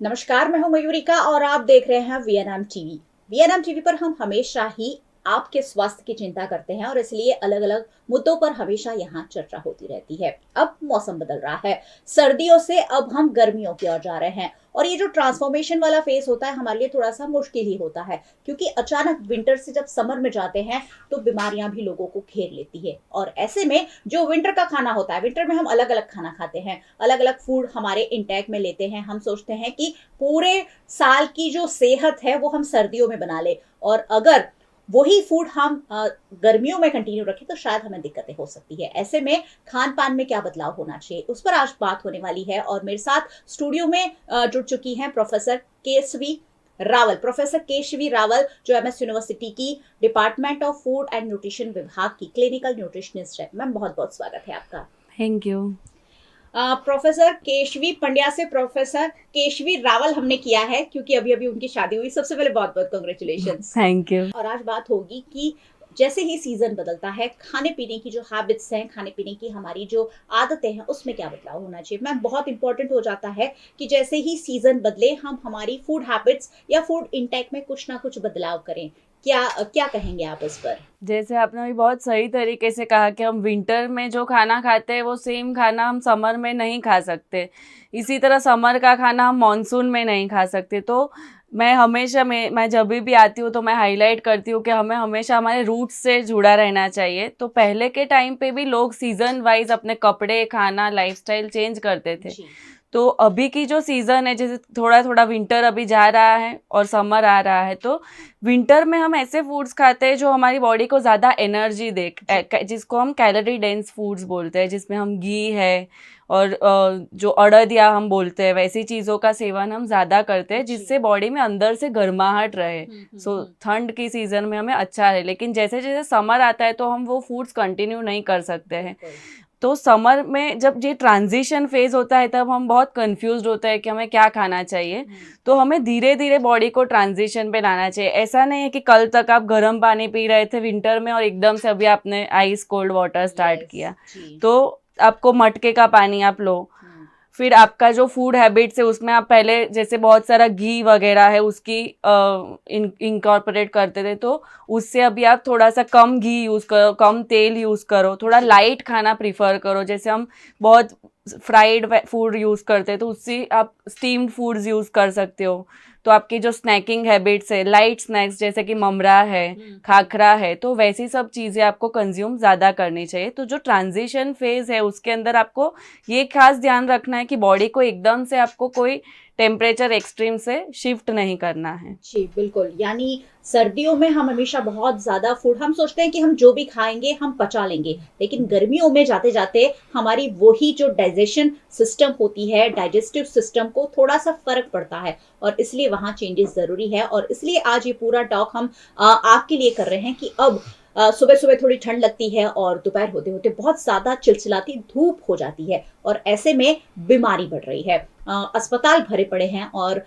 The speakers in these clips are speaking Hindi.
नमस्कार, मैं हूं मयूरिका और आप देख रहे हैं वीएनएम टीवी। वीएनएम टीवी पर हम हमेशा ही आपके स्वास्थ्य की चिंता करते हैं और इसलिए अलग अलग मुद्दों पर हमेशा यहाँ चर्चा होती रहती है। अब मौसम बदल रहा है, सर्दियों से अब हम गर्मियों की ओर जा रहे हैं और ये जो ट्रांसफॉर्मेशन वाला फेज होता है हमारे लिए थोड़ा सा मुश्किल ही होता है, क्योंकि अचानक विंटर से जब समर में जाते हैं तो बीमारियां भी लोगों को घेर लेती है। और ऐसे में जो विंटर का खाना होता है, विंटर में हम अलग अलग खाना खाते हैं, अलग अलग फूड हमारे इंटेक में लेते हैं। हम सोचते हैं कि पूरे साल की जो सेहत है वो हम सर्दियों में बना ले, और अगर वही फूड हम गर्मियों में कंटिन्यू रखें तो शायद हमें दिक्कतें हो सकती है। ऐसे में खान पान में क्या बदलाव होना चाहिए, उस पर आज बात होने वाली है। और मेरे साथ स्टूडियो में जुड़ चुकी हैं प्रोफेसर केशवी रावल, जो एमएस यूनिवर्सिटी की department of food and nutrition विभाग की क्लिनिकल न्यूट्रिशनिस्ट है। मैम, बहुत बहुत स्वागत है आपका। Thank you. Professor Keshavi Pandya से प्रोफेसर केशवी रावल हमने किया है, क्योंकि अभी अभी उनकी शादी हुई। सबसे पहले बहुत बहुत कांग्रेचुलेशंस। Thank you. और आज बात होगी कि जैसे ही सीजन बदलता है, खाने पीने की जो हैबिट्स हैं, खाने पीने की हमारी जो आदतें हैं, उसमें क्या बदलाव होना चाहिए। मैम, बहुत इंपॉर्टेंट हो जाता है कि जैसे ही सीजन बदले हम हमारी फूड हैबिट्स या फूड इंटेक में कुछ ना कुछ बदलाव करें। क्या क्या कहेंगे आप इस पर? जैसे आपने भी बहुत सही तरीके से कहा कि हम विंटर में जो खाना खाते हैं वो सेम खाना हम समर में नहीं खा सकते। इसी तरह समर का खाना हम मानसून में नहीं खा सकते। तो मैं हमेशा मैं जब भी आती हूँ तो मैं हाईलाइट करती हूँ कि हमें हमेशा हमारे रूट्स से जुड़ा रहना चाहिए। तो पहले के टाइम पे भी लोग सीजन वाइज अपने कपड़े, खाना, लाइफस्टाइल चेंज करते थे। तो अभी की जो सीज़न है, जैसे थोड़ा थोड़ा विंटर अभी जा रहा है और समर आ रहा है, तो विंटर में हम ऐसे फूड्स खाते हैं जो हमारी बॉडी को ज़्यादा एनर्जी दे, जिसको हम कैलोरी डेंस फूड्स बोलते हैं, जिसमें हम घी है और जो अड़द या हम बोलते हैं वैसी चीज़ों का सेवन हम ज़्यादा करते हैं, जिससे बॉडी में अंदर से गर्माहट रहे। सो ठंड की सीज़न में हमें अच्छा रहे। लेकिन जैसे जैसे समर आता है तो हम वो फूड्स कंटिन्यू नहीं कर सकते हैं। तो समर में जब ये ट्रांजिशन फेज होता है तब हम बहुत कंफ्यूज्ड होते हैं कि हमें क्या खाना चाहिए। तो हमें धीरे धीरे बॉडी को ट्रांजिशन पे लाना चाहिए। ऐसा नहीं है कि कल तक आप गर्म पानी पी रहे थे विंटर में और एकदम से अभी आपने आइस कोल्ड वाटर स्टार्ट किया। तो आपको मटके का पानी आप लो। फिर आपका जो फूड हैबिट्स है उसमें आप पहले जैसे बहुत सारा घी वगैरह है उसकी इनकॉर्पोरेट करते थे, तो उससे अभी आप थोड़ा सा कम घी यूज़ करो, कम तेल यूज़ करो, थोड़ा लाइट खाना प्रीफर करो। जैसे हम बहुत फ्राइड फूड यूज़ करते हैं तो उससे आप स्टीम्ड फूड्स यूज़ कर सकते हो। तो आपकी जो स्नैकिंग हैबिट्स है, लाइट स्नैक्स जैसे कि ममरा है, खाखरा है, तो वैसी सब चीज़ें आपको कंज्यूम ज़्यादा करनी चाहिए। तो जो ट्रांजिशन फेज़ है उसके अंदर आपको ये खास ध्यान रखना है कि बॉडी को एकदम से आपको कोई टेम्परेचर एक्सट्रीम से शिफ्ट नहीं करना है। जी बिल्कुल, यानी सर्दियों में हम हमेशा बहुत ज्यादा फूड हम सोचते हैं कि हम जो भी खाएंगे हम पचा लेंगे, लेकिन गर्मियों में जाते जाते हमारी वही जो डाइजेशन सिस्टम होती है, डाइजेस्टिव सिस्टम को थोड़ा सा फर्क पड़ता है और इसलिए वहाँ चेंजेस जरूरी है। और इसलिए आज ये पूरा टॉक हम आपके लिए कर रहे हैं कि अब सुबह सुबह थोड़ी ठंड लगती है और दोपहर होते होते बहुत ज्यादा चिलचिलाती धूप हो जाती है और ऐसे में बीमारी बढ़ रही है, अस्पताल भरे पड़े हैं। और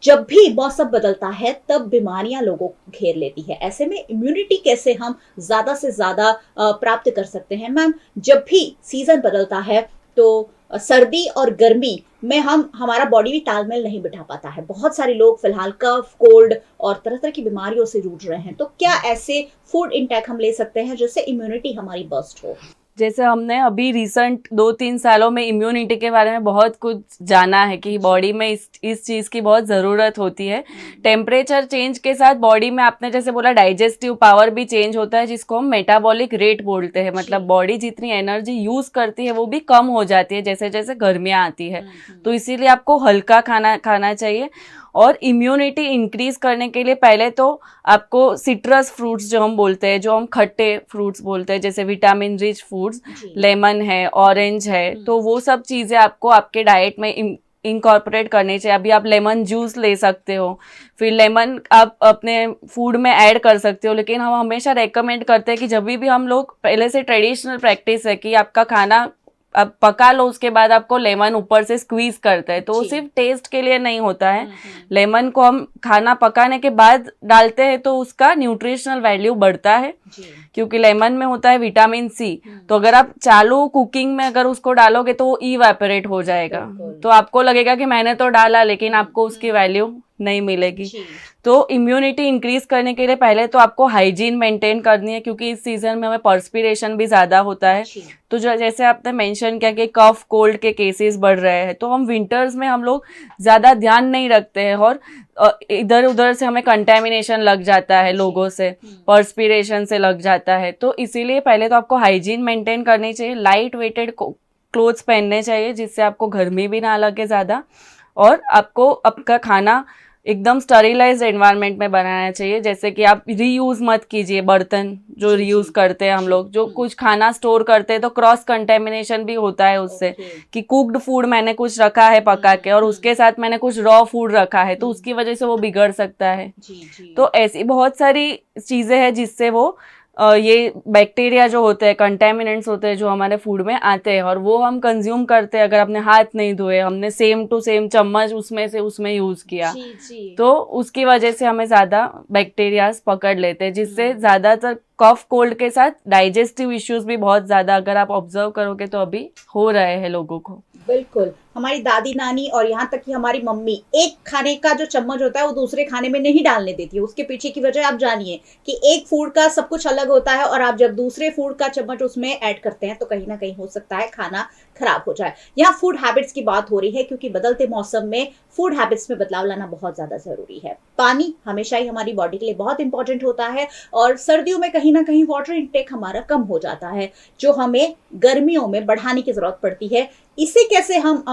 जब भी मौसम बदलता है तब बीमारियां लोगों को घेर लेती है। ऐसे में इम्यूनिटी कैसे हम ज्यादा से ज्यादा प्राप्त कर सकते हैं? मैम, जब भी सीजन बदलता है तो सर्दी और गर्मी में हमारा बॉडी भी तालमेल नहीं बिठा पाता है। बहुत सारे लोग फिलहाल कफ, कोल्ड और तरह तरह की बीमारियों से जूझ रहे हैं। तो क्या ऐसे फूड इंटेक हम ले सकते हैं जिससे इम्यूनिटी हमारी बर्स्ट हो? जैसे हमने अभी रिसेंट 2-3 सालों में इम्यूनिटी के बारे में बहुत कुछ जाना है कि बॉडी में इस चीज़ की बहुत ज़रूरत होती है। टेम्परेचर चेंज के साथ बॉडी में आपने जैसे बोला डाइजेस्टिव पावर भी चेंज होता है, जिसको हम मेटाबॉलिक रेट बोलते हैं। मतलब बॉडी जितनी एनर्जी यूज़ करती है वो भी कम हो जाती है जैसे जैसे गर्मियाँ आती है। तो इसीलिए आपको हल्का खाना चाहिए। और इम्यूनिटी इंक्रीज करने के लिए पहले तो आपको सिट्रस फ्रूट्स जो हम बोलते हैं, जो हम खट्टे फ्रूट्स बोलते हैं, जैसे विटामिन रिच फूड्स, लेमन है, ऑरेंज है, तो वो सब चीज़ें आपको आपके डाइट में इनकॉर्पोरेट करनी चाहिए। अभी आप लेमन जूस ले सकते हो, फिर लेमन आप अपने फूड में ऐड कर सकते हो। लेकिन हम हमेशा रेकमेंड करते हैं कि जब भी हम लोग, पहले से ट्रेडिशनल प्रैक्टिस है कि आपका खाना अब पका लो, उसके बाद आपको लेमन ऊपर से स्क्वीज करते हैं, तो वो सिर्फ टेस्ट के लिए नहीं होता है। लेमन को हम खाना पकाने के बाद डालते हैं तो उसका न्यूट्रिशनल वैल्यू बढ़ता है। जी। क्योंकि लेमन में होता है विटामिन सी, तो अगर आप चालू कुकिंग में अगर उसको डालोगे तो वो इवेपोरेट हो जाएगा, बिल्कुल। तो आपको लगेगा कि मैंने तो डाला, लेकिन आपको उसकी वैल्यू नहीं मिलेगी। जी। तो इम्यूनिटी इंक्रीज करने के लिए पहले तो आपको हाइजीन मेंटेन करनी है, क्योंकि इस सीजन में हमें पर्सपिरेशन भी ज़्यादा होता है। जी। तो जो जैसे आपने मेंशन किया कि कफ कोल्ड के केसेस बढ़ रहे हैं, तो हम विंटर्स में हम लोग ज़्यादा ध्यान नहीं रखते हैं और इधर उधर से हमें कंटेमिनेशन लग जाता है, लोगों से पर्सपिरेशन से लग जाता है। तो इसीलिए पहले तो आपको हाइजीन मेंटेन करनी चाहिए, लाइट वेटेड क्लोथ्स पहनने चाहिए जिससे आपको गर्मी भी ना लगे ज़्यादा, और आपको आपका खाना एकदम स्टरीलाइज्ड एनवायरनमेंट में बनाना चाहिए। जैसे कि आप रीयूज मत कीजिए बर्तन जो जी, रीयूज जी, करते हैं हम जी, लोग, जो कुछ खाना स्टोर करते हैं तो क्रॉस कंटेमिनेशन भी होता है उससे, ओके। कि कुक्ड फूड मैंने कुछ रखा है पका के और उसके साथ मैंने कुछ रॉ फूड रखा है, तो उसकी वजह से वो बिगड़ सकता है। जी, जी। तो ऐसी बहुत सारी चीज़ें हैं जिससे वो ये बैक्टीरिया जो होते हैं, कंटेमिनेंट्स होते हैं जो हमारे फूड में आते हैं, और वो हम कंज्यूम करते हैं अगर अपने हाथ नहीं धोए, हमने सेम टू सेम चम्मच उसमें से उसमें यूज़ किया, जी, जी। तो उसकी वजह से हमें ज़्यादा बैक्टीरियाज पकड़ लेते हैं, जिससे ज़्यादातर कफ कोल्ड के साथ डाइजेस्टिव इश्यूज भी बहुत ज़्यादा, अगर आप ऑब्जर्व करोगे तो अभी हो रहे हैं लोगों को। बिल्कुल। हमारी दादी नानी और यहाँ तक कि हमारी मम्मी एक खाने का जो चम्मच होता है वो दूसरे खाने में नहीं डालने देती है। उसके पीछे की वजह आप जानिए कि एक फूड का सब कुछ अलग होता है और आप जब दूसरे फूड का चम्मच उसमें ऐड करते हैं तो कहीं ना कहीं हो सकता है खाना खराब हो जाए। यहाँ फूड हैबिट्स की बात हो रही है क्योंकि बदलते मौसम में फूड हैबिट्स में बदलाव लाना बहुत ज्यादा जरूरी है। पानी हमेशा ही हमारी बॉडी के लिए बहुत इंपॉर्टेंट होता है और सर्दियों में कहीं ना कहीं वाटर इंटेक हमारा कम हो जाता है, जो हमें गर्मियों में बढ़ाने की जरूरत पड़ती है। इसे कैसे हम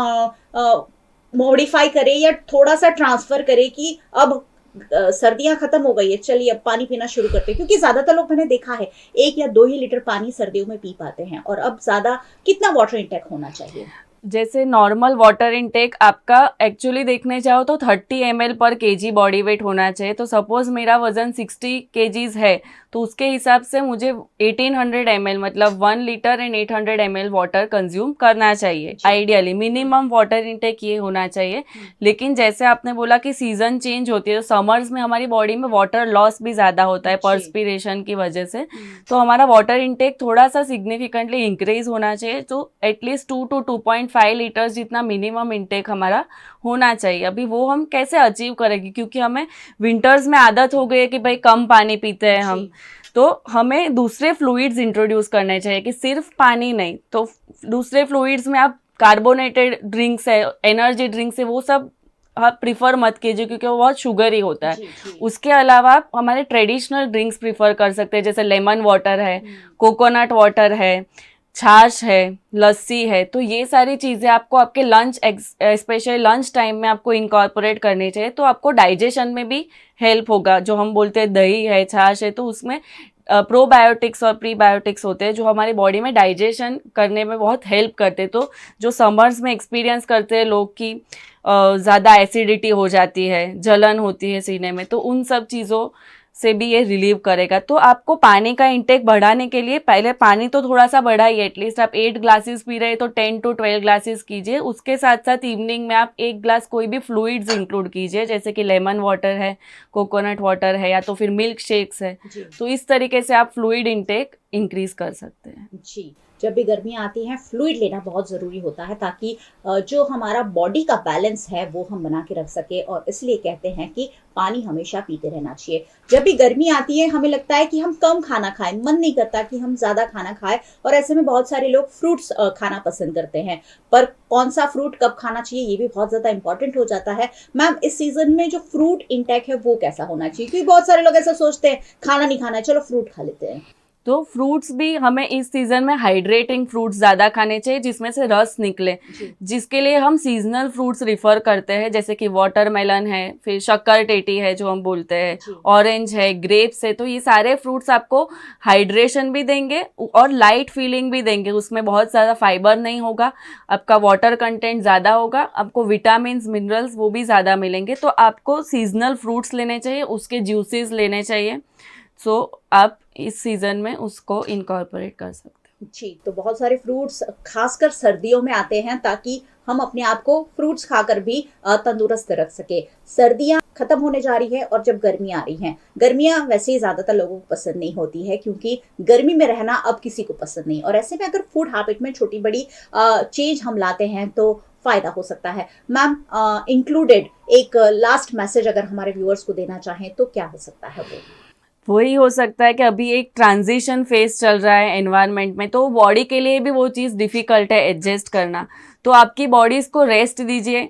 मॉडिफाई करें या थोड़ा सा ट्रांसफर करें कि अब सर्दियां खत्म हो गई है, चलिए अब पानी पीना शुरू करते हैं, क्योंकि ज्यादातर लोग मैंने देखा है 1 या 2 ही लीटर पानी सर्दियों में पी पाते हैं। और अब ज्यादा कितना वाटर इंटेक होना चाहिए? जैसे नॉर्मल वाटर इनटेक आपका एक्चुअली देखने जाओ तो 30 ml पर केजी बॉडी वेट होना चाहिए। तो सपोज मेरा वजन 60 kgs है, तो उसके हिसाब से मुझे 1800 ml मतलब 1 litre and 800 ml water consume करना चाहिए। आइडियली मिनिमम वाटर इनटेक ये होना चाहिए। लेकिन जैसे आपने बोला कि सीजन चेंज होती है, तो समर्स में हमारी बॉडी में वाटर लॉस भी ज़्यादा होता है पर्सपिरेशन की वजह से, तो हमारा वाटर इनटेक थोड़ा सा सिग्निफिकेंटली इंक्रीज होना चाहिए। तो एटलीस्ट 2 to 2.5 लीटर्स जितना मिनिमम इनटेक हमारा होना चाहिए। अभी वो हम कैसे अचीव करेंगे, क्योंकि हमें विंटर्स में आदत हो गई है कि भाई कम पानी पीते हैं हम, तो हमें दूसरे फ्लूइड्स इंट्रोड्यूस करने चाहिए कि सिर्फ पानी नहीं, तो दूसरे फ्लूइड्स में आप कार्बोनेटेड ड्रिंक्स है, एनर्जी ड्रिंक्स है, वो सब आप प्रीफर मत कीजिए क्योंकि वो बहुत शुगरी होता है। उसके अलावा आप हमारे ट्रेडिशनल ड्रिंक्स प्रीफर कर सकते हैं, जैसे लेमन वाटर है, कोकोनट वाटर है, छाछ है, लस्सी है। तो ये सारी चीज़ें आपको आपके लंच स्पेशली लंच टाइम में आपको इनकॉर्पोरेट करनी चाहिए, तो आपको डाइजेशन में भी हेल्प होगा। जो हम बोलते हैं दही है, छाछ है, तो उसमें प्रोबायोटिक्स और प्रीबायोटिक्स होते हैं जो हमारी बॉडी में डाइजेशन करने में बहुत हेल्प करते हैं। तो जो समर्स में एक्सपीरियंस करते हैं लोग की ज़्यादा एसिडिटी हो जाती है, जलन होती है सीने में, तो उन सब चीज़ों से भी ये रिलीव करेगा। तो आपको पानी का इंटेक बढ़ाने के लिए पहले पानी तो थोड़ा सा बढ़ाइए, एटलीस्ट आप 8 ग्लासेस पी रहे तो 10 to 12 ग्लासेस कीजिए। उसके साथ साथ इवनिंग में आप 1 ग्लास कोई भी फ्लूइड्स इंक्लूड कीजिए, जैसे कि लेमन वाटर है, कोकोनट वाटर है, या तो फिर मिल्क शेक्स है। तो इस तरीके से आप फ्लूइड इंटेक इंक्रीज कर सकते हैं। जी, जब भी गर्मियाँ आती हैं फ्लूइड लेना बहुत ज़रूरी होता है ताकि जो हमारा बॉडी का बैलेंस है वो हम बना के रख सके। और इसलिए कहते हैं कि पानी हमेशा पीते रहना चाहिए। जब भी गर्मी आती है हमें लगता है कि हम कम खाना खाएं, मन नहीं करता कि हम ज़्यादा खाना खाएं, और ऐसे में बहुत सारे लोग फ्रूट्स खाना पसंद करते हैं। पर कौन सा फ्रूट कब खाना चाहिए ये भी बहुत ज़्यादा इंपॉर्टेंट हो जाता है। मैम, इस सीजन में जो फ्रूट इंटेक है वो कैसा होना चाहिए? क्योंकि बहुत सारे लोग ऐसा सोचते हैं खाना नहीं खाना है, चलो फ्रूट खा लेते हैं। तो फ्रूट्स भी हमें इस सीजन में हाइड्रेटिंग फ्रूट्स ज़्यादा खाने चाहिए जिसमें से रस निकले, जिसके लिए हम सीजनल फ्रूट्स रिफर करते हैं, जैसे कि वाटरमेलन है, फिर शक्कर टेटी है जो हम बोलते हैं, ऑरेंज है, ग्रेप्स है। तो ये सारे फ्रूट्स आपको हाइड्रेशन भी देंगे और लाइट फीलिंग भी देंगे। उसमें बहुत ज़्यादा फाइबर नहीं होगा, आपका वाटर कंटेंट ज़्यादा होगा, आपको विटामिन मिनरल्स वो भी ज़्यादा मिलेंगे। तो आपको सीजनल फ्रूट्स लेने चाहिए, उसके जूसेस लेने चाहिए। सो आप इस सीज़न में उसको इनकॉर्पोरेट कर सकते हैं। जी, तो बहुत सारे फ्रूट्स खासकर सर्दियों में आते हैं ताकि हम अपने आप को फ्रूट्स खाकर भी तंदुरुस्त रख सके। सर्दियां खत्म होने जा रही है और जब गर्मियां आ रही हैं, गर्मियां वैसे ही ज्यादातर लोगों को पसंद नहीं होती है क्योंकि गर्मी में रहना अब किसी को पसंद नहीं, और ऐसे में अगर फूड हैबिट में छोटी बड़ी चेंज हम लाते हैं तो फायदा हो सकता है। मैम, इंक्लूडेड एक लास्ट मैसेज अगर हमारे व्यूअर्स को देना चाहें तो क्या हो सकता है वो? वही हो सकता है कि अभी एक ट्रांजिशन फेज चल रहा है एनवायरनमेंट में, तो बॉडी के लिए भी वो चीज़ डिफ़िकल्ट है एडजस्ट करना। तो आपकी बॉडीज़ को रेस्ट दीजिए,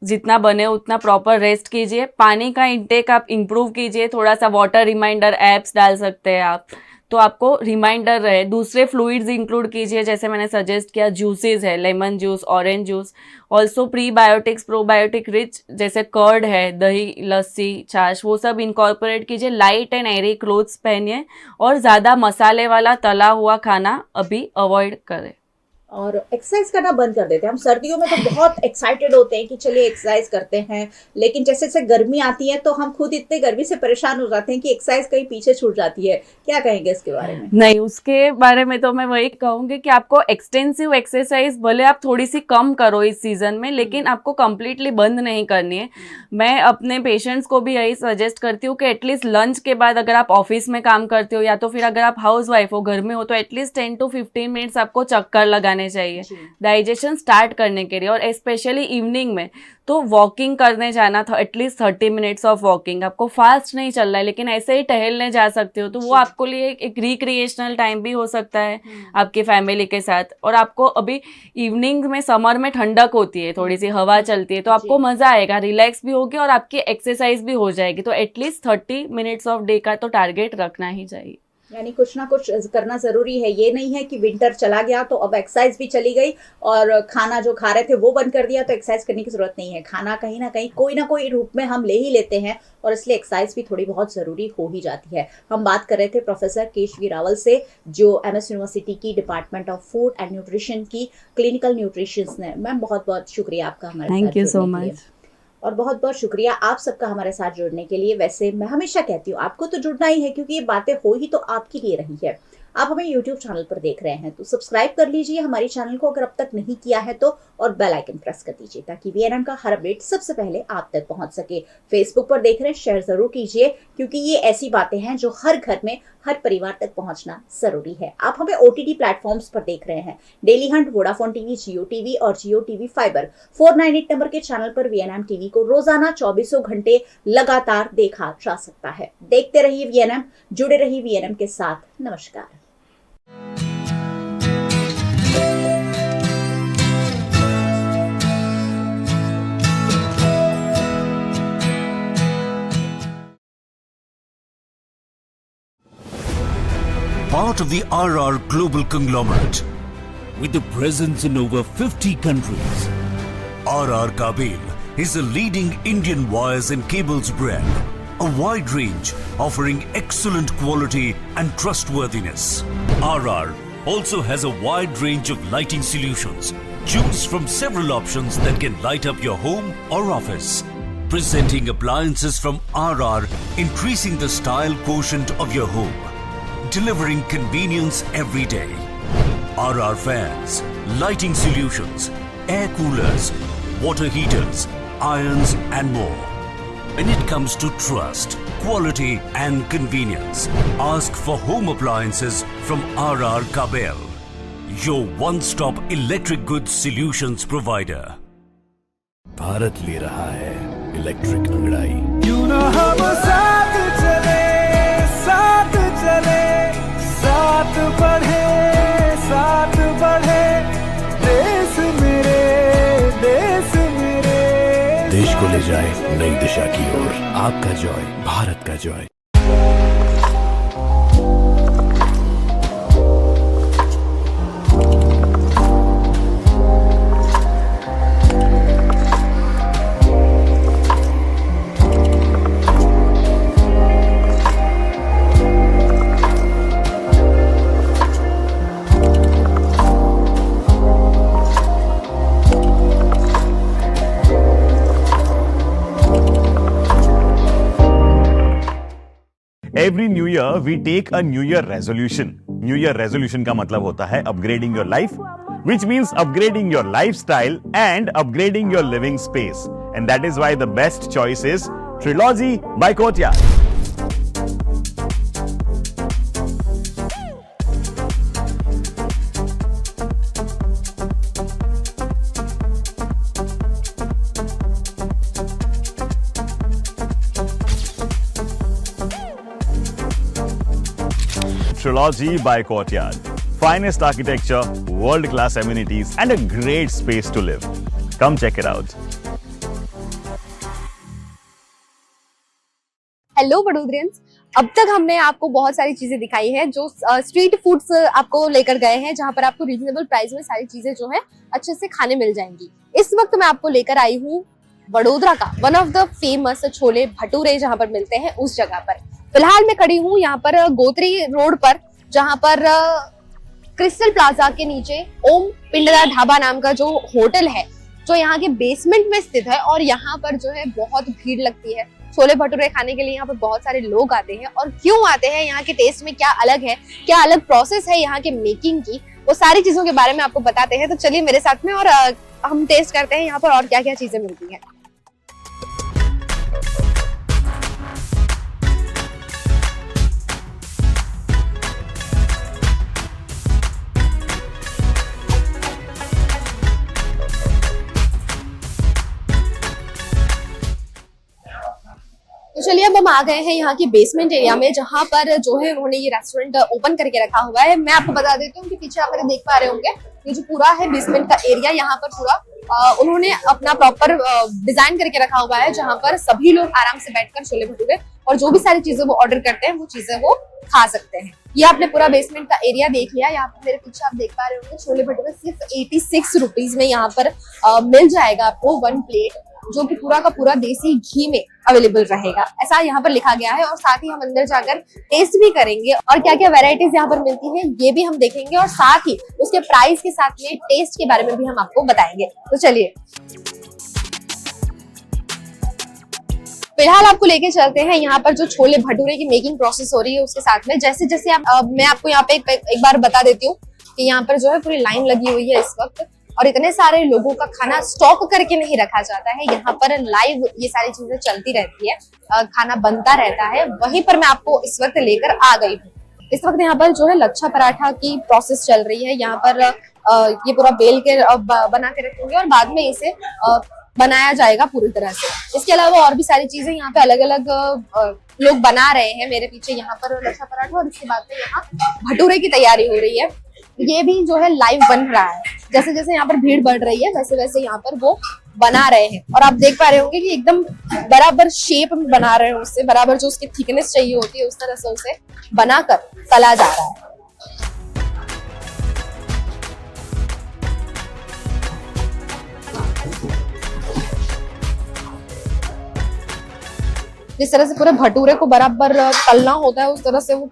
जितना बने उतना प्रॉपर रेस्ट कीजिए। पानी का इंटेक आप इम्प्रूव कीजिए, थोड़ा सा वाटर रिमाइंडर ऐप्स डाल सकते हैं आप, तो आपको रिमाइंडर रहे। दूसरे फ्लूइड्स इंक्लूड कीजिए, जैसे मैंने सजेस्ट किया जूसेस है, lemon juice, orange juice. Also prebiotics probiotic rich जैसे कर्ड है, दही, लस्सी, छाछ, वो सब इनकॉर्पोरेट कीजिए। लाइट एंड एरी क्लोथ्स पहनिए और ज़्यादा मसाले वाला तला हुआ खाना अभी अवॉइड करें। और एक्सरसाइज करना बंद कर देते हैं। हम सर्दियों में तो बहुत एक्साइटेड होते हैं कि चलिए एक्सरसाइज करते हैं, लेकिन जैसे जैसे गर्मी आती है तो हम खुद इतने गर्मी से परेशान हो जाते हैं कि एक्सरसाइज कहीं पीछे छूट जाती है। क्या कहेंगे इसके बारे में? नहीं, उसके बारे में तो मैं वही कहूँगी कि आपको एक्सटेंसिव एक्सरसाइज भले आप थोड़ी सी कम करो इस सीजन में, लेकिन आपको कंप्लीटली बंद नहीं करनी है। मैं अपने पेशेंट्स को भी यही सजेस्ट करती हूँ कि एटलीस्ट लंच के बाद, अगर आप ऑफिस में काम करते हो या तो फिर अगर आप हाउस वाइफ हो, घर में हो, तो एटलीस्ट 10 to 15 मिनट्स आपको चक्कर लगाने चाहिए डाइजेशन स्टार्ट करने के लिए। और स्पेशली इवनिंग में तो वॉकिंग करने जाना था, एटलीस्ट 30 मिनट्स ऑफ वॉकिंग। आपको फास्ट नहीं चल रहा है लेकिन ऐसे ही टहलने जा सकते हो, तो वो आपको लिए एक रिक्रिएशनल टाइम भी हो सकता है आपकी फैमिली के साथ। और आपको अभी इवनिंग में, समर में ठंडक होती है, थोड़ी सी हवा चलती है, तो आपको मजा आएगा, रिलैक्स भी होगी और आपकी एक्सरसाइज भी हो जाएगी। तो एटलीस्ट 30 मिनट्स ऑफ डे का तो टारगेट रखना ही चाहिए। यानी कुछ ना कुछ करना जरूरी है। ये नहीं है कि विंटर चला गया तो अब एक्सरसाइज भी चली गई और खाना जो खा रहे थे वो बंद कर दिया तो एक्सरसाइज करने की जरूरत नहीं है। खाना कहीं ना कहीं कोई ना कोई रूप में हम ले ही लेते हैं और इसलिए एक्सरसाइज भी थोड़ी बहुत जरूरी हो ही जाती है। हम बात कर रहे थे प्रोफेसर केशवी रावल से, जो MS यूनिवर्सिटी की department of food and nutrition की क्लिनिकल न्यूट्रिशनिस्ट है। मैम, बहुत बहुत शुक्रिया आपका हमारे साथ थैंक यू सो जुड़ने के लिए। मच। और बहुत बहुत शुक्रिया आप सबका हमारे साथ जुड़ने के लिए। वैसे मैं हमेशा कहती हूँ आपको तो जुड़ना ही है क्योंकि ये बातें हो ही तो आपके लिए रही है। आप हमें YouTube चैनल पर देख रहे हैं तो सब्सक्राइब कर लीजिए हमारे चैनल को अगर अब तक नहीं किया है तो, और बेल आइकन प्रेस कर दीजिए ताकि VNM का हर अपडेट सबसे पहले आप तक पहुंच सके। फेसबुक पर देख रहे हैं, शेयर जरूर कीजिए क्योंकि ये ऐसी बातें हैं जो हर घर में, हर परिवार तक पहुंचना जरूरी है। आप हमें OTT प्लेटफॉर्म्स पर देख रहे हैं, डेली हंट, वोडाफोन टीवी, जियो टीवी और जियो टीवी फाइबर। 498 नंबर के चैनल पर VNM टीवी को रोजाना 24 घंटे लगातार देखा जा सकता है। देखते रहिए VNM, जुड़े रहिए VNM के साथ। नमस्कार। Part of the RR Global Conglomerate, with a presence in over 50 countries. RR Kabel is a leading Indian wires and cables brand, a wide range offering excellent quality and trustworthiness. RR also has a wide range of lighting solutions. Choose from several options that can light up your home or office. Presenting appliances from RR, increasing the style quotient of your home. Delivering convenience every day. RR fans, lighting solutions, air coolers, water heaters, irons and more. When it comes to trust, quality and convenience, ask for home appliances from RR Kabel, your one-stop electric goods solutions provider. Bharat ले रहा है इलेक्ट्रिक अंगड़ाई। क्यों ना हम साथ चले, साथ चले, साथ बढ़े, साथ बढ़े, देश मेरे, देश मेरे। देश को ले जाए नई दिशा की ओर। आपका जॉय, भारत का Joy. Every new year, we take a New Year resolution. New year resolution का मतलब होता है upgrading your life, which means upgrading your lifestyle and upgrading your living space. And that is why the best choice is Trilogy by Courtyard. Trilogy by Courtyard. Finest architecture, world-class amenities, and a great space to live. Come check it out. Hello Vadodarians, अब तक हमने आपको बहुत सारी चीजें दिखाई है जो स्ट्रीट फूड्स आपको लेकर गए हैं, जहां पर आपको रीजनेबल प्राइस में सारी चीजें जो है अच्छे से खाने मिल जाएंगी। इस वक्त मैं आपको लेकर आई हूँ वडोदरा का one of the famous chole bhature जहां पर मिलते हैं उस जगह पर। फिलहाल मैं खड़ी हूँ यहाँ पर गोत्री रोड पर, जहां पर क्रिस्टल प्लाजा के नीचे ओम पिंडरा ढाबा नाम का जो होटल है, जो यहाँ के बेसमेंट में स्थित है। और यहाँ पर जो है बहुत भीड़ लगती है छोले भटूरे खाने के लिए। यहाँ पर बहुत सारे लोग आते हैं, और क्यों आते हैं, यहाँ के टेस्ट में क्या अलग है, क्या अलग प्रोसेस है यहाँ के मेकिंग की, वो सारी चीजों के बारे में आपको बताते हैं। तो चलिए मेरे साथ में और हम टेस्ट करते हैं यहाँ पर और क्या क्या चीजें मिलती हैं। तो चलिए अब हम आ गए हैं यहाँ की बेसमेंट एरिया में, जहाँ पर जो है उन्होंने ये रेस्टोरेंट ओपन करके रखा हुआ है। मैं आपको बता देती हूँ कि पीछे आप देख पा रहे होंगे, ये जो पूरा है बेसमेंट का एरिया, यहाँ पर पूरा उन्होंने अपना प्रॉपर डिजाइन करके रखा हुआ है, जहाँ पर सभी लोग आराम से बैठकर छोले भटूरे और जो भी सारी चीजें वो ऑर्डर करते हैं वो चीजें वो खा सकते हैं। ये आपने पूरा बेसमेंट का एरिया देख लिया। यहाँ पर मेरे पीछे आप देख पा रहे होंगे छोले भटूरे सिर्फ 86 रुपीज में यहाँ पर मिल जाएगा आपको 1 प्लेट, जो कि पूरा का पूरा देसी घी में अवेलेबल रहेगा, ऐसा यहाँ पर लिखा गया है। और साथ ही हम अंदर जाकर टेस्ट भी करेंगे और क्या क्या वैरायटीज यहाँ पर मिलती हैं ये भी हम देखेंगे, और साथ ही उसके प्राइस के साथ में टेस्ट के बारे में भी हम आपको बताएंगे। तो चलिए फिलहाल आपको लेके चलते हैं यहाँ पर जो छोले भटूरे की मेकिंग प्रोसेस हो रही है उसके साथ में। जैसे जैसे मैं आपको यहाँ पे एक बार बता देती हूँ कि यहाँ पर जो है पूरी लाइन लगी हुई है इस वक्त, और इतने सारे लोगों का खाना स्टॉक करके नहीं रखा जाता है। यहाँ पर लाइव ये सारी चीजें चलती रहती है, खाना बनता रहता है। वहीं पर मैं आपको इस वक्त लेकर आ गई हूँ। इस वक्त यहाँ पर जो है लच्छा पराठा की प्रोसेस चल रही है। यहाँ पर ये पूरा बेल के बना के रखेंगे और बाद में इसे बनाया जाएगा पूरी तरह से। इसके अलावा और भी सारी चीजें यहाँ पे अलग अलग लोग बना रहे हैं। मेरे पीछे यहाँ पर लच्छा पराठा और इसके बाद में यहाँ भटूरे की तैयारी हो रही है। ये भी जो है लाइव बन रहा है। जैसे जैसे यहाँ पर भीड़ बढ़ रही है वैसे वैसे यहाँ पर वो बना रहे हैं, और आप देख पा रहे होंगे कि एकदम बराबर शेप में बना रहे हैं, उससे बराबर जो उसकी थिकनेस चाहिए होती है उस तरह से उसे बनाकर तला जा रहा है। जिस तरह से पूरे भटूरे को बराबर तलना होता है उस तरह से वो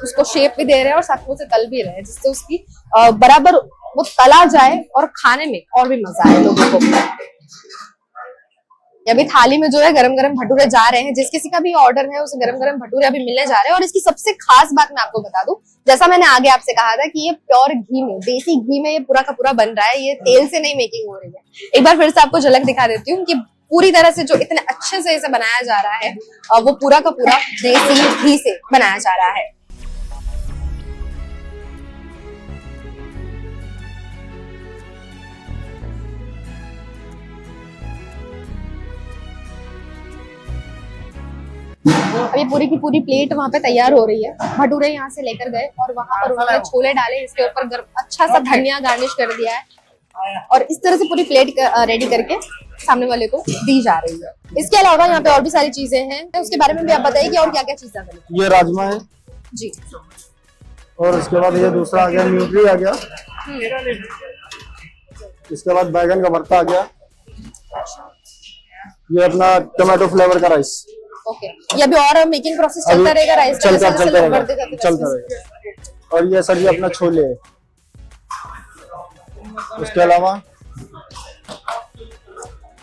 उसको शेप भी दे रहे हैं और साथ में उसे तल भी रहे हैं, जिससे उसकी बराबर वो तला जाए और खाने में और भी मजा आए लोगों को। अभी थाली में जो है गरम गरम भटूरे जा रहे हैं। जिस किसी का भी ऑर्डर है उसे गरम गरम भटूरे अभी मिलने जा रहे हैं। और इसकी सबसे खास बात मैं आपको बता दूं, जैसा मैंने आगे आपसे कहा था कि ये प्योर घी में, देसी घी में ये पूरा का पूरा बन रहा है, ये तेल से नहीं मेकिंग हो रही है। एक बार फिर से आपको झलक दिखा देती हूँ कि पूरी तरह से जो इतने अच्छे से इसे बनाया जा रहा है वो पूरा का पूरा देसी घी से बनाया जा रहा है। अभी पूरी की पूरी प्लेट वहाँ पे तैयार हो रही है। भटूरे यहाँ से लेकर गए और वहां पर उन्होंने छोले डाले, इसके ऊपर अच्छा सा धनिया गार्निश कर दिया है, और इस तरह से पूरी प्लेट रेडी करके सामने वाले को दी जा रही है। इसके अलावा यहाँ पे और भी सारी चीजें हैं, उसके बारे में भी आप बताइए कि और क्या क्या चीजें हैं। ये राजमा है जी, और इसके बाद ये दूसरा आ गया, न्यूट्री आ गया। इसके बाद बैगन का भरता आ गया। ये अपना टमाटो फ्लेवर का राइस। ओके, ये अभी और मेकिंग प्रोसेस चलता रहेगा, राइस चलता रहेगा। और ये सर ये अपना छोले है। उसके अलावा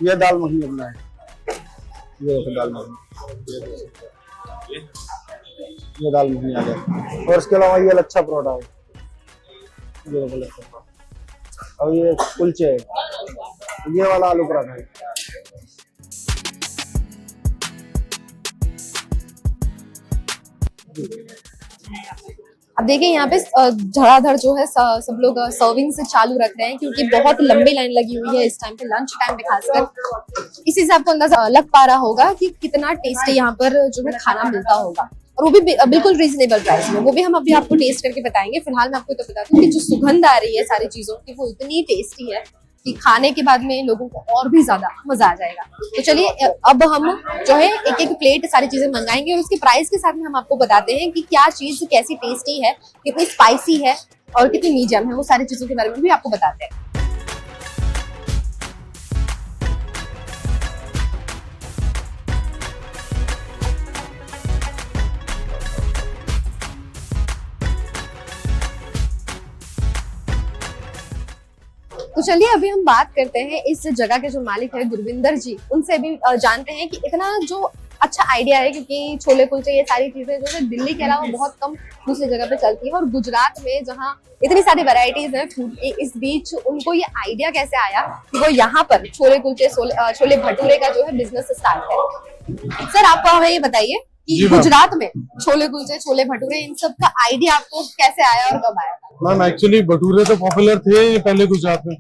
ये दाल मखनी अपना है। ये दाल मखनी ये दाल मखनी आ गया। और इसके अलावा ये लच्छा परोठा है, ये देखो लच्छा। और ये कुलचे है, ये वाला आलू पराठा है। अब देखिए यहाँ पे धड़ाधड़ जो है सब लोग सर्विंग से चालू रख रहे हैं, क्योंकि बहुत लंबी लाइन लगी हुई है इस टाइम पे, लंच टाइम पे खासकर। इसी से आपको अंदाजा लग पा रहा होगा कि कितना टेस्टी यहाँ पर जो है खाना मिलता होगा, और वो भी बिल्कुल रीजनेबल प्राइस में। वो भी हम अभी आपको टेस्ट करके बताएंगे। फिलहाल मैं आपको तो बता दूं कि जो सुगंध आ रही है सारी चीजों की, वो इतनी टेस्टी है कि खाने के बाद में लोगों को और भी ज्यादा मजा आ जाएगा। तो चलिए अब हम जो है एक एक प्लेट सारी चीजें मंगाएंगे, और उसके प्राइस के साथ में हम आपको बताते हैं कि क्या चीज कैसी टेस्टी है, कितनी स्पाइसी है और कितनी मीडियम है। वो सारी चीजों के बारे में भी आपको बताते हैं। तो चलिए अभी हम बात करते हैं इस जगह के जो मालिक है गुरविंदर जी, उनसे भी जानते हैं कि इतना जो अच्छा आइडिया है, क्योंकि छोले कुलचे ये सारी चीजें जो है दिल्ली के अलावा बहुत कम दूसरी जगह पे चलती है, और गुजरात में जहाँ इतनी सारी वैरायटीज है फूड के, इस बीच उनको ये आइडिया कैसे आया कि वो यहाँ पर छोले कुलचे छोले भटूरे का जो है बिजनेस स्टार्ट है। सर आप हमें ये बताइए कि गुजरात में छोले कुलचे छोले भटूरे इन सब का आइडिया आपको कैसे आया और कब आया? मैम एक्चुअली भटूरे तो पॉपुलर थे पहले गुजरात में,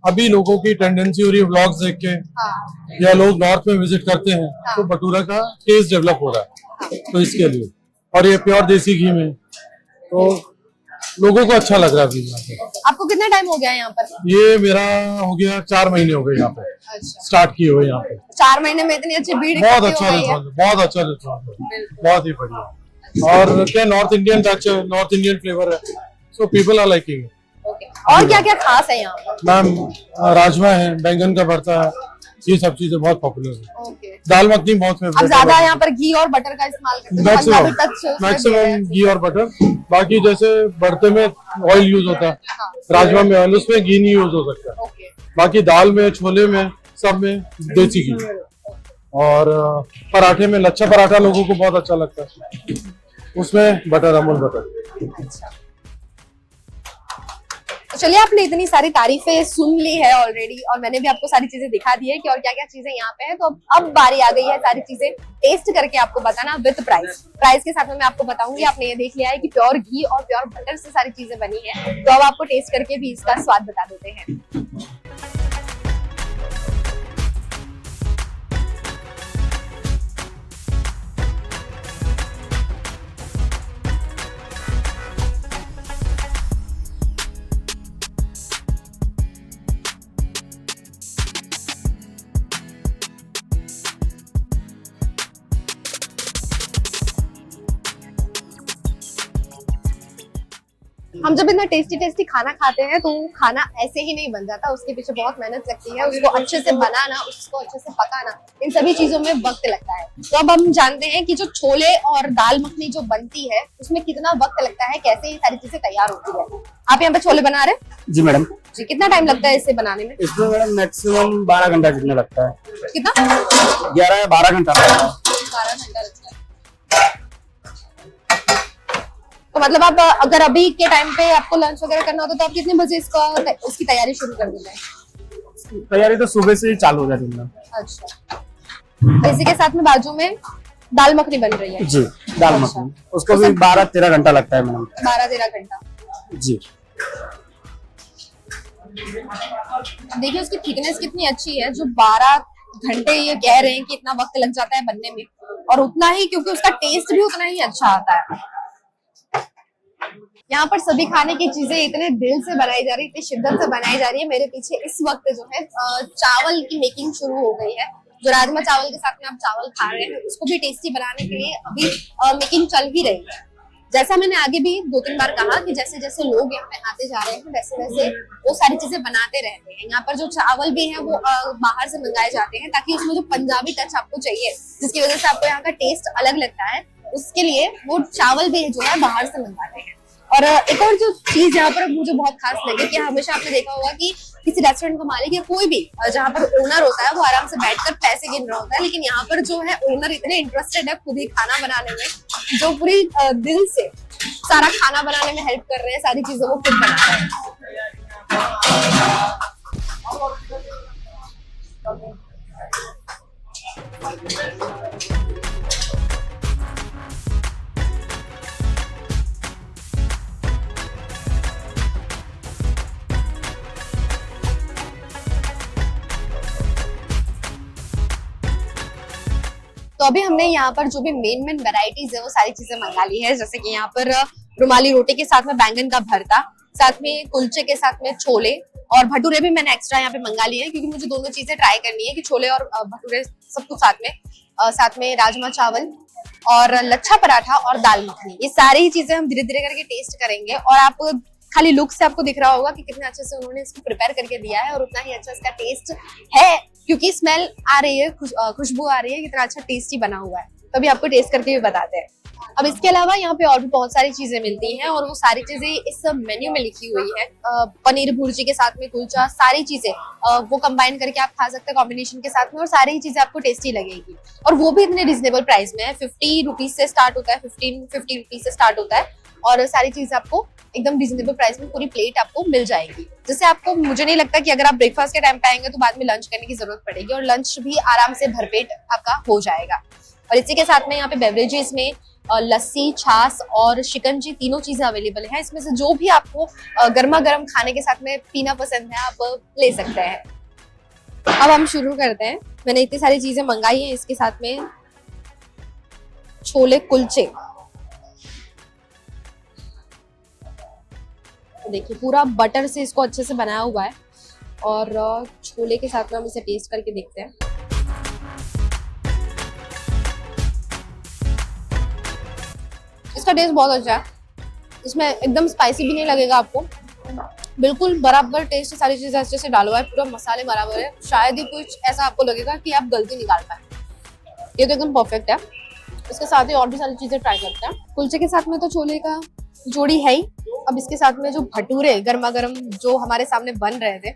अभी लोगों की टेंडेंसी हो रही है व्लॉग्स देख के, या लोग नॉर्थ में विजिट करते हैं, तो भटूरा का टेस्ट डेवलप हो रहा है, तो इसके लिए। और ये प्योर देसी घी में, तो लोगों को अच्छा लग रहा है यहाँ पे। आपको कितना टाइम हो गया यहाँ पर? ये मेरा हो गया 4 महीने हो गए यहाँ पे। अच्छा। स्टार्ट किए हुए यहाँ पे। 4 महीने में इतनी अच्छी भीड़ बहुत अच्छा रिस्पॉन्स, बहुत अच्छा रिस्पॉन्स, बहुत ही बढ़िया। और क्या नॉर्थ इंडियन टच है, नॉर्थ इंडियन फ्लेवर है, so people are liking it. और क्या क्या खास है यहाँ पर? मैम राजमा है, बैंगन का भरता है, ये सब चीजें बहुत पॉपुलर है। दाल मखनी बहुत फेवरेट है। ज्यादा यहाँ पर घी और बटर का इस्तेमाल करते हैं, मैक्सिमम घी और बटर। बाकी जैसे भरते में ऑयल यूज होता है, राजमा में ऑयल, उसमें घी नहीं यूज हो सकता। बाकी दाल में, छोले में, सब में देसी घी। और पराठे में लच्छा पराठा लोगों को बहुत अच्छा लगता है, उसमें बटर, अमूल बटर। तो चलिए आपने इतनी सारी तारीफें सुन ली है ऑलरेडी, और मैंने भी आपको सारी चीजें दिखा दी है कि और क्या क्या चीजें यहाँ पे है। तो अब बारी आ गई है सारी चीजें टेस्ट करके आपको बताना विद प्राइस। प्राइस के साथ में मैं आपको बताऊंगी। आपने ये देख लिया है कि प्योर घी और प्योर बटर से सारी चीजें बनी है, तो अब आपको टेस्ट करके भी इसका स्वाद बता देते हैं। हम जब इतना टेस्टी टेस्टी खाना खाते हैं तो खाना ऐसे ही नहीं बन जाता, उसके पीछे बहुत मेहनत लगती है। उसको अच्छे से बनाना, उसको अच्छे से पकाना, इन सभी चीजों में वक्त लगता है। तो अब हम जानते हैं कि जो छोले और दाल मखनी जो बनती है उसमें कितना वक्त लगता है, कैसे ये सारी चीजें तैयार होती है। आप यहाँ पे छोले बना रहे हैं? जी मैडम। जी, कितना टाइम लगता है इसे बनाने में? इसमें मैडम मैक्सिमम 12 घंटा जितना लगता है। कितना? 11 या 12 घंटा लगता है। 12 घंटा लगता है। तो मतलब आप अगर अभी के टाइम पे आपको लंच वगैरह करना होता तो आप कितने बजे इसकी तैयारी शुरू कर देते हैं? तैयारी तो सुबह से ही चालू हो जाती है। अच्छा, तो इसी के साथ में बाजू में दाल मखनी बन रही है? जी, दाल मखनी, उसको भी 12-13 घंटा लगता है मैडम। 12-13 घंटा। जी। देखिए उसकी थिकनेस कितनी अच्छी है, जो 12 घंटे ये कह रहे हैं कि इतना वक्त लग जाता है बनने में, और उतना ही क्योंकि उसका टेस्ट भी उतना ही अच्छा आता है। यहाँ पर सभी खाने की चीजें इतने दिल से बनाई जा रही है, इतनी शिद्दत से बनाई जा रही है। मेरे पीछे इस वक्त जो है चावल की मेकिंग शुरू हो गई है। जो राजमा चावल के साथ में आप चावल खा रहे हैं, उसको भी टेस्टी बनाने के लिए अभी मेकिंग चल ही रही है। जैसा मैंने आगे भी 2-3 बार कहा कि जैसे जैसे लोग यहाँ पे आते जा रहे हैं वैसे वैसे वो सारी चीजें बनाते रहते हैं। यहाँ पर जो चावल भी है वो बाहर से मंगाए जाते हैं, ताकि उसमें जो पंजाबी टच आपको चाहिए, जिसकी वजह से आपको यहाँ का टेस्ट अलग लगता है, उसके लिए वो चावल भी जो है बाहर से मंगाते हैं। और एक और जो चीज यहाँ पर मुझे बहुत खास लगी कि हमेशा आपने देखा होगा कि किसी रेस्टोरेंट का मालिक या कोई भी जहाँ पर ओनर होता है वो आराम से बैठकर पैसे गिन रहा होता है, लेकिन यहाँ पर जो है ओनर इतने इंटरेस्टेड है खुद ही खाना बनाने में, जो पूरी दिल से सारा खाना बनाने में हेल्प कर रहे हैं, सारी चीजों को खुद बना रहे हैं। तो अभी हमने यहाँ पर जो भी मेन वैरायटीज है वो सारी चीजें मंगा ली है, जैसे कि यहाँ पर रुमाली रोटी के साथ में बैंगन का भरता, साथ में कुलचे के साथ में छोले, और भटूरे भी मैंने एक्स्ट्रा यहाँ पे मंगा लिए हैं क्योंकि मुझे दोनों चीजें ट्राई करनी है कि छोले और भटूरे सब कुछ साथ में राजमा चावल और लच्छा पराठा और दाल मखनी, ये सारी ही चीजें हम धीरे धीरे करके टेस्ट करेंगे। और आप खाली लुक से आपको दिख रहा होगा कि कितने अच्छे से उन्होंने इसको प्रिपेयर करके दिया है और उतना ही अच्छा इसका टेस्ट है, क्योंकि स्मेल आ रही है, खुशबू आ रही है, कितना अच्छा टेस्टी बना हुआ है। तो अभी आपको टेस्ट करके भी बताते हैं। अब इसके अलावा यहाँ पे और भी बहुत सारी चीजें मिलती हैं और वो सारी चीजें इस मेन्यू में लिखी हुई है। पनीर भुर्जी के साथ में कुलचा, सारी चीजें वो कंबाइन करके आप खा सकते हैं कॉम्बिनेशन के साथ में, और सारी चीजें आपको टेस्टी लगेगी, और वो भी इतने रिजनेबल प्राइस में है। 50 रुपीज से स्टार्ट होता है, 50 रुपीज से स्टार्ट होता है, और सारी चीजें आपको एकदम रिजनेबल प्राइस में पूरी प्लेट आपको मिल जाएगी। जैसे आपको, मुझे नहीं लगता कि अगर आप ब्रेकफास्ट के टाइम पे आएंगे तो बाद में लंच करने की जरूरत पड़ेगी, और लंच भी आराम से भरपेट आपका हो जाएगा। और इसी के साथ में यहाँ पे बेवरेजेस में लस्सी, छाछ और शिकंजी तीनों चीजें अवेलेबल है। इसमें से जो भी आपको गर्मा गर्म खाने के साथ में पीना पसंद है आप ले सकते हैं। अब हम शुरू करते हैं। मैंने इतनी सारी चीजें मंगाई हैं। इसके साथ में छोले कुलचे, देखिए पूरा बटर से इसको अच्छे से बनाया हुआ है, और छोले के साथ में हम इसे टेस्ट करके देखते हैं। इसका टेस्ट बहुत अच्छा है, इसमें एकदम स्पाइसी भी नहीं लगेगा आपको, बिल्कुल बराबर टेस्ट, सारी चीजें अच्छे से डाला हुआ है, पूरा मसाले बराबर है। शायद ही कुछ ऐसा आपको लगेगा कि आप गलती निकाल पाए, ये तो एकदम परफेक्ट है। इसके साथ ही और भी सारी चीजें ट्राई करते हैं। कुलचे के साथ में तो छोले का जोड़ी है ही, अब इसके साथ में जो भटूरे गर्मा गर्म जो हमारे सामने बन रहे थे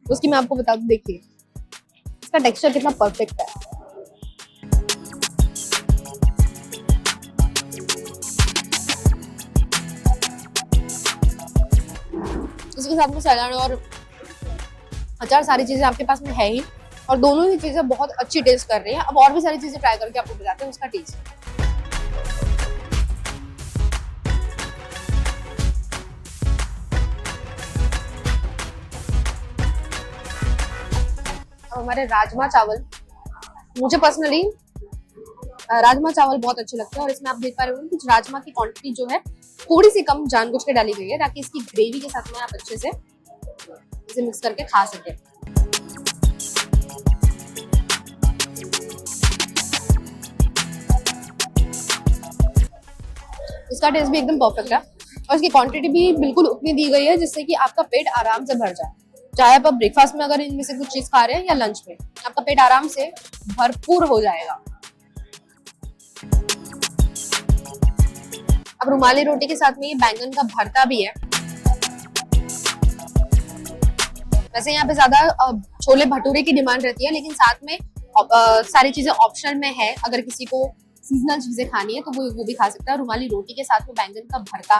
उसकी मैं आपको बता दूं, देखिए इसका टेक्सचर कितना परफेक्ट है। इसके साथ में सलाद और अचार, सारी चीजें आपके पास में है ही, और दोनों ही चीजें बहुत अच्छी टेस्ट कर रही हैं। अब और भी सारी चीजें ट्राई करके आपको बताते हैं उसका टेस्ट। हमारे राजमा चावल, मुझे पर्सनली राजमा चावल बहुत अच्छे लगते हैं, और इसमें आप देख पा रहे होंगे कि राजमा की क्वांटिटी जो है थोड़ी सी कम जानबूझ के डाली गई है ताकि इसकी ग्रेवी के साथ में आप अच्छे से इसे मिक्स करके खा सके। इसका टेस्ट भी एकदम परफेक्ट है, और इसकी क्वांटिटी भी बिल्कुल उतनी दी गई है जिससे कि आपका पेट आराम से भर जाए। चाहे आप ब्रेकफास्ट में अगर इनमें से कुछ चीज खा रहे हैं या लंच में, आपका पेट आराम से भरपूर हो जाएगा। अब रुमाली रोटी के साथ में ये बैंगन का भरता भी है। वैसे यहाँ पे ज्यादा छोले भटूरे की डिमांड रहती है, लेकिन साथ में सारी चीजें ऑप्शनल में है। अगर किसी को सीजनल चीजें खानी है तो वो भी खा सकता है। रुमाली रोटी के साथ में बैंगन का भरता,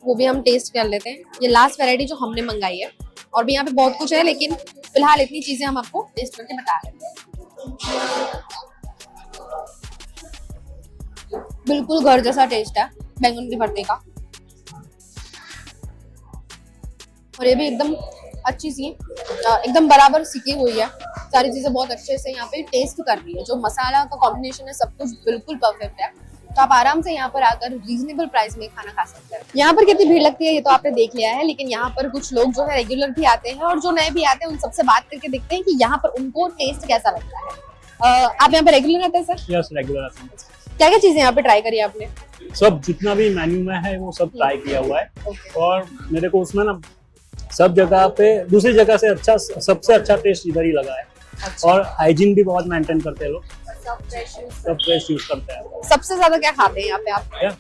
वो भी हम टेस्ट कर लेते हैं। ये लास्ट वैरायटी जो हमने मंगाई है, और भी यहाँ पे बहुत कुछ है, लेकिन फिलहाल इतनी चीजें हम आपको टेस्ट करके बता रहे हैं। बिल्कुल घर जैसा टेस्ट है बैंगन के भरते का, और ये भी एकदम अच्छी सी एकदम बराबर सीखी हुई है। सारी चीजें बहुत अच्छे से यहाँ पे टेस्ट कर रही है। जो मसाला का कॉम्बिनेशन है सब कुछ बिल्कुल परफेक्ट है, तो आप आराम से यहाँ पर आकर रीजनेबल प्राइस में खाना खा सकते हैं। यहाँ पर कितनी भीड़ लगती है ये तो आपने देख लिया है, लेकिन यहाँ पर कुछ लोग जो है रेगुलर भी आते हैं, और जो नए भी आते हैं उन सबसे बात करके देखते हैं कि यहाँ पर उनको टेस्ट कैसा लगता है। आप यहाँ पर रेगुलर आते हैं सर? यस, रेगुलर आते हैं। क्या क्या चीजें यहाँ पे ट्राई करी आपने? सब जितना भी मेन्यू में है वो सब ट्राई किया हुआ है, और मेरे को उसमें ना सब जगह पे दूसरी जगह से अच्छा, सबसे अच्छा टेस्ट इधर ही लगा है। अच्छा। और हाइजीन भी बहुत मेंटेन करते हैं लोग, सब फ्रेश यूज करते हैं। सबसे ज्यादा क्या खाते हैं यहाँ पे आप?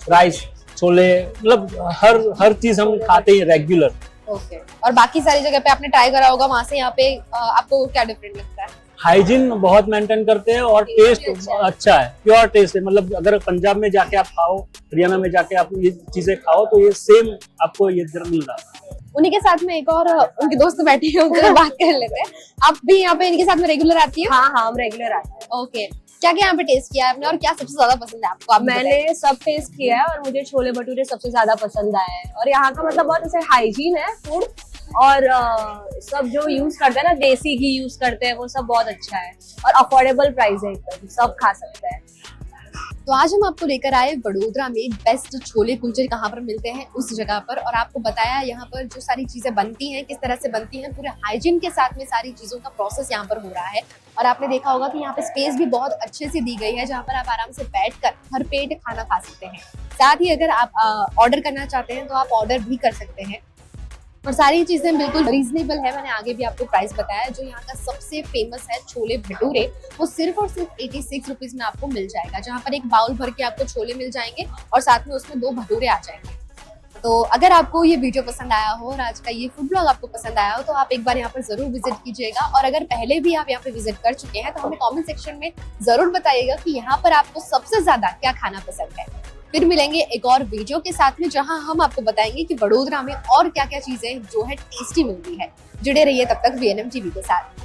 राइस, छोले, मतलब हर चीज हम खाते हैं रेगुलर। ओके। और बाकी सारी जगह पे आपने ट्राई करा होगा, वहां से यहाँ पे आपको क्या डिफरेंट लगता है? हाइजीन बहुत मेंटेन करते हैं और टेस्ट अच्छा है, प्योर टेस्ट है। मतलब अगर पंजाब में जाके आप खाओ, हरियाणा में जाके आप ये चीजें खाओ तो ये सेम आपको ये मिल रहा है। उन्हीं के साथ में एक और उनके दोस्त बैठे हैं, उनसे बात कर लेते हैं। आप भी यहाँ पे इनके साथ में रेगुलर आती है? हाँ हाँ, हम रेगुलर आते हैं। ओके। क्या क्या यहाँ पे टेस्ट किया है आपने और क्या सबसे ज्यादा पसंद है आपको? आप मैंने सब टेस्ट किया है और मुझे छोले भटूरे सबसे ज्यादा पसंद आए हैं। और यहाँ का मतलब बहुत ऐसे हाइजीन है फूड, और सब जो यूज करते हैं ना, देसी घी यूज करते हैं, वो सब बहुत अच्छा है और अफोर्डेबल प्राइस है, एकदम सब खा सकते हैं। तो आज हम आपको लेकर आए वडोदरा में बेस्ट छोले कुलचे कहाँ पर मिलते हैं उस जगह पर, और आपको बताया यहाँ पर जो सारी चीजें बनती हैं किस तरह से बनती हैं, पूरे हाइजीन के साथ में सारी चीजों का प्रोसेस यहाँ पर हो रहा है। और आपने देखा होगा कि यहाँ पे स्पेस भी बहुत अच्छे से दी गई है, जहाँ पर आप आराम से बैठकर भर पेट खाना खा सकते हैं। साथ ही अगर आप ऑर्डर करना चाहते हैं तो आप ऑर्डर भी कर सकते हैं, और सारी चीजें बिल्कुल रीजनेबल है। मैंने आगे भी आपको प्राइस बताया। जो यहाँ का सबसे फेमस है छोले भटूरे, वो सिर्फ और सिर्फ 86 रुपीज में आपको मिल जाएगा, जहाँ पर एक बाउल भर के आपको छोले मिल जाएंगे और साथ में उसमें 2 भटूरे आ जाएंगे। तो अगर आपको ये वीडियो पसंद आया हो और आज का ये फूड ब्लॉग आपको पसंद आया हो तो आप एक बार यहाँ पर जरूर विजिट कीजिएगा। और अगर पहले भी आप यहाँ पे विजिट कर चुके हैं तो हमें कमेंट सेक्शन में जरूर बताइएगा कि यहाँ पर आपको सबसे ज्यादा क्या खाना पसंद है। फिर मिलेंगे एक और वीडियो के साथ में, जहां हम आपको बताएंगे कि वडोदरा में और क्या क्या चीजें जो है टेस्टी मिलती है। जुड़े रहिए तब तक VNM टीवी के साथ।